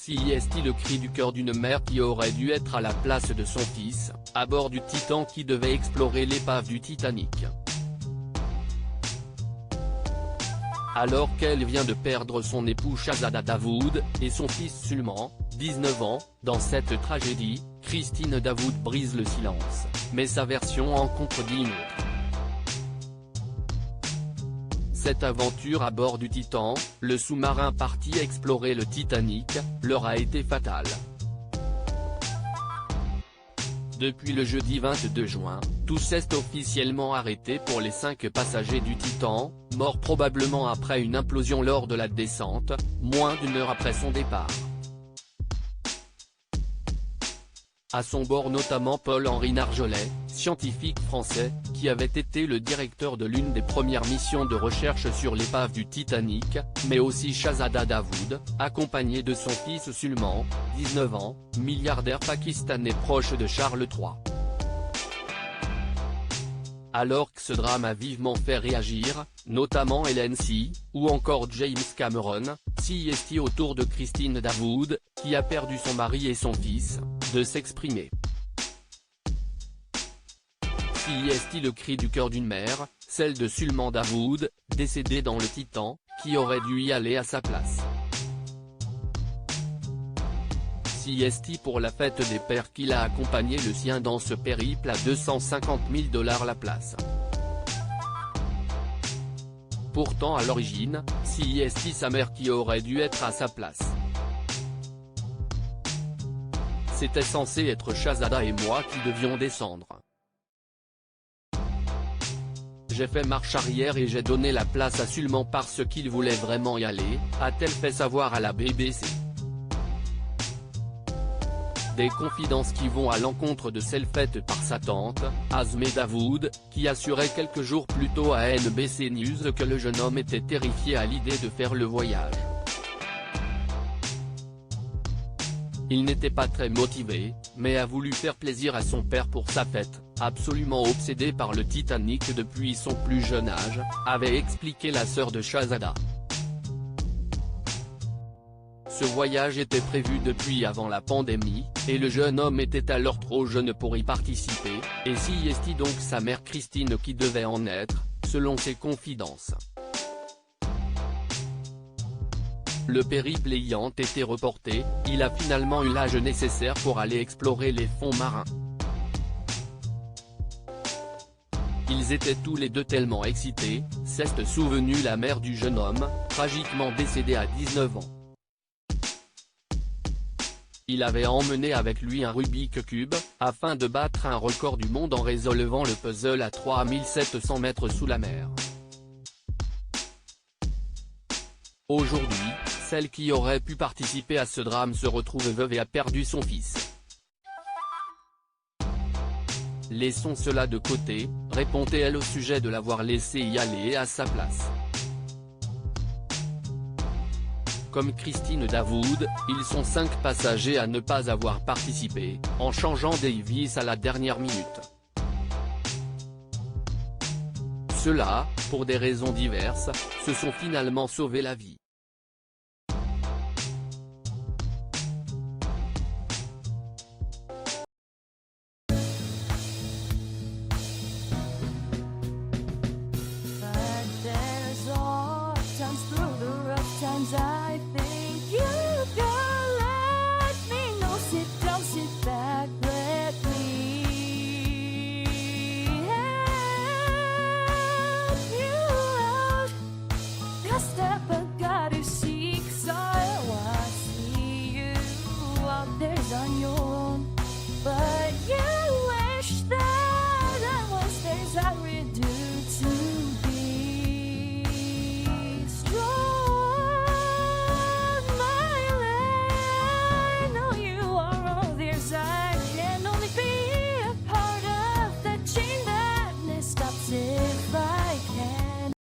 CIST le cri du cœur d'une mère qui aurait dû être à la place de son fils, à bord du Titan qui devait explorer l'épave du Titanic. Alors qu'elle vient de perdre son époux Shahzada Dawood, et son fils Sulman, 19 ans, dans cette tragédie, Christine Dawood brise le silence, mais sa version en contredit une autre. Cette aventure à bord du Titan, le sous-marin parti explorer le Titanic, leur a été fatale. Depuis le jeudi 22 juin, tous est officiellement arrêtés pour les 5 passagers du Titan, morts probablement après une implosion lors de la descente, moins d'une heure après son départ. À son bord notamment Paul-Henri Nargeolet, scientifique français, qui avait été le directeur de l'une des premières missions de recherche sur l'épave du Titanic, mais aussi Shahzada Dawood, accompagné de son fils Sulman, 19 ans, milliardaire pakistanais proche de Charles III. Alors que ce drame a vivement fait réagir, notamment Hélène C, ou encore James Cameron, CIST autour de Christine Dawood, qui a perdu son mari et son fils, de s'exprimer. CIST le cri du cœur d'une mère, celle de Sulman Dawood, décédé dans le Titan, qui aurait dû y aller à sa place. CIST pour la fête des pères qu'il a accompagné le sien dans ce périple à 250 000 $ la place. Pourtant à l'origine, CIST sa mère qui aurait dû être à sa place. C'était censé être Shahzada et moi qui devions descendre. J'ai fait marche arrière et j'ai donné la place à Sulman parce qu'il voulait vraiment y aller, a-t-elle fait savoir à la BBC. Des confidences qui vont à l'encontre de celles faites par sa tante, Azmeh Dawood, qui assurait quelques jours plus tôt à NBC News que le jeune homme était terrifié à l'idée de faire le voyage. Il n'était pas très motivé, mais a voulu faire plaisir à son père pour sa fête, absolument obsédé par le Titanic depuis son plus jeune âge, avait expliqué la sœur de Shahzada. Ce voyage était prévu depuis avant la pandémie, et le jeune homme était alors trop jeune pour y participer, et CIST donc sa mère Christine qui devait en être, selon ses confidences. Le périple ayant été reporté, il a finalement eu l'âge nécessaire pour aller explorer les fonds marins. Ils étaient tous les deux tellement excités, s'est souvenue la mère du jeune homme, tragiquement décédé à 19 ans. Il avait emmené avec lui un Rubik's Cube, afin de battre un record du monde en résolvant le puzzle à 3700 mètres sous la mer. Aujourd'hui, celle qui aurait pu participer à ce drame se retrouve veuve et a perdu son fils. Laissons cela de côté, répondait-elle au sujet de l'avoir laissé y aller à sa place. Comme Christine Dawood, ils sont 5 passagers à ne pas avoir participé, en changeant Davis à la dernière minute. Ceux-là, pour des raisons diverses, se sont finalement sauvé la vie.